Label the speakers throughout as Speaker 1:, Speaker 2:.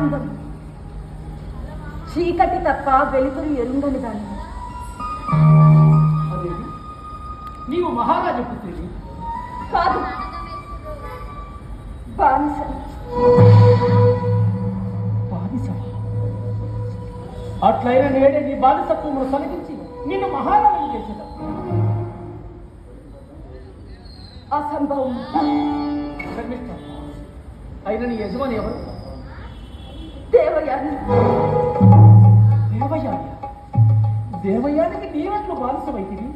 Speaker 1: ఆనందం చీకటి తప్ప వెలుగులు ఎరుంగని దాన్ని.
Speaker 2: అదేవి నీవు మహారాజ పుత్రివి
Speaker 1: కాదు, బానిస.
Speaker 2: బానిస అట్లయిన నేడే నీ బానిసత్వమును తొలగించి నిన్ను మహారాణి చేసేదా?
Speaker 1: అసంభవం.
Speaker 2: అయిన నీ యజమాని ఎవరు?
Speaker 1: దేవయాని.
Speaker 2: దేవయాని? దేవయానికి నీవెట్లు బానిసమైతివి?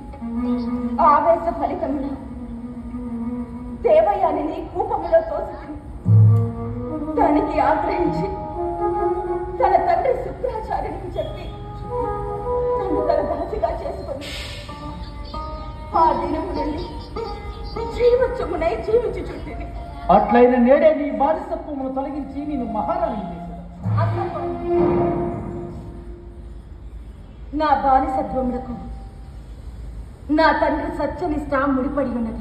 Speaker 1: ఆవేశ ఫలితమున దేవయానిని కూపములో తోసి దానికి ఆగ్రహించి తన తండ్రి శుక్రాచార్యునికి చెప్పి తను తన దాసిగా చేసుకుని ఆ దినము నుండి జీవచ్చమునై జీవించి చుట్టింది.
Speaker 2: అట్లయిన నేడే నీ బానిసత్వమును తొలగించి నేను మహారాణి చేశాను.
Speaker 1: నా బానిసత్వములకు నా తండ్రి సత్యనిష్ట ముడిపడి ఉన్నది.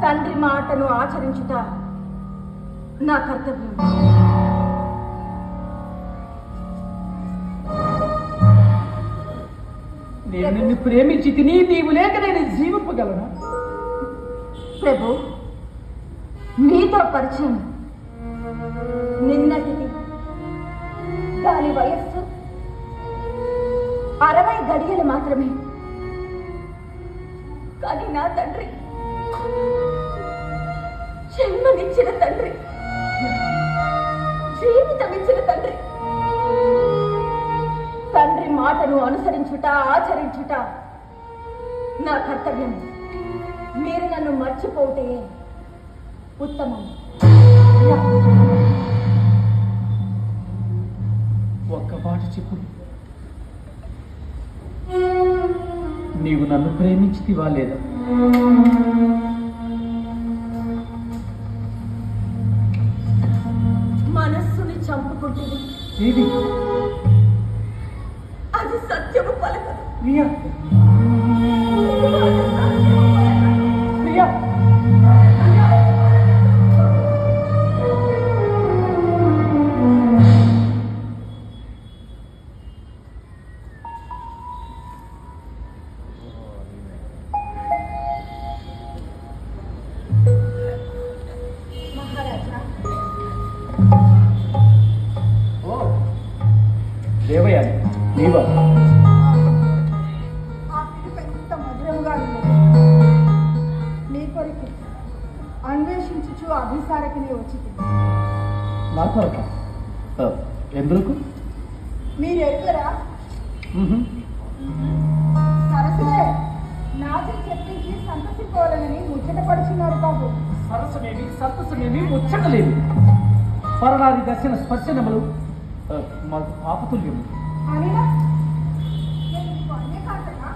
Speaker 1: తండ్రి మాటను ఆచరించుట నా కర్తవ్యం.
Speaker 2: నేను నిన్ను ప్రేమించి తిని నీవు లేక నేను జీవింపగలనా?
Speaker 1: ప్రభు, మీతో పరిచయం నిన్నటిది. దాని వయస్సు 60 గడియలు మాత్రమే. కానీ నా తండ్రి, జన్మనిచ్చిన తండ్రి, జీవితమిచ్చిన తండ్రి, తండ్రి మాటను అనుసరించుట ఆచరించుట నా కర్తవ్యం. మీరు నన్ను మర్చిపోతే ఉత్తమం.
Speaker 2: ఒక్క మాట చెప్పు, నీవు నన్ను ప్రేమించితివా లేదా?
Speaker 1: మనస్సుని చంపుకుంటుంది.
Speaker 2: ఏది?
Speaker 1: అది సత్యము పలకదు.
Speaker 2: ప్రియా, ప్రియా,
Speaker 1: మహారాజా,
Speaker 2: ఓ దేవయాని నీవా?
Speaker 3: ఆ పిలుపు ఎంత మధురంగా ఉన్నది. మీ కొరకు అన్వేషించుచు అభిసారకిని వచ్చింది.
Speaker 2: నా కొరక? ఎందుకు?
Speaker 3: మీరు ఎరుగరా? సరసలే నాది చెప్పించి సంతసించుకోవాలని ముచ్చటపడుచున్నారు బాబు.
Speaker 2: సరసమేమి సంతసమేమి ముచ్చటలేదు. పరనాది దర్శన స్పర్శనములు మాకు పాపతుల్యము.
Speaker 3: అనినా నేను మీకు అన్నే కాటనా?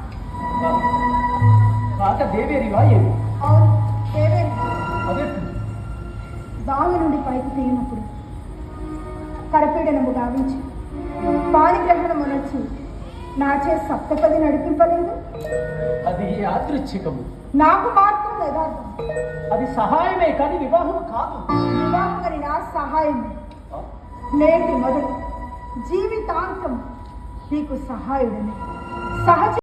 Speaker 2: కాక దేవేరివా ఏది?
Speaker 3: అవును, దేవేరి.
Speaker 2: అదెట్లు?
Speaker 3: బావి నుండి పైకి తీయినప్పుడు కరపీడనము గావించి పాణిగ్రహణము నొచ్చి నాచే సప్తపది నడిపింపలేదు.
Speaker 2: అది యాదృచ్ఛికము.
Speaker 3: నాకు మాత్రం యథార్థం.
Speaker 2: అది సహాయమే కానీ వివాహము కాదు.
Speaker 3: వివాహమని నా సహాయం. నేటి మొదలు జీవితాంతం నీకు సహాయుడని సహజ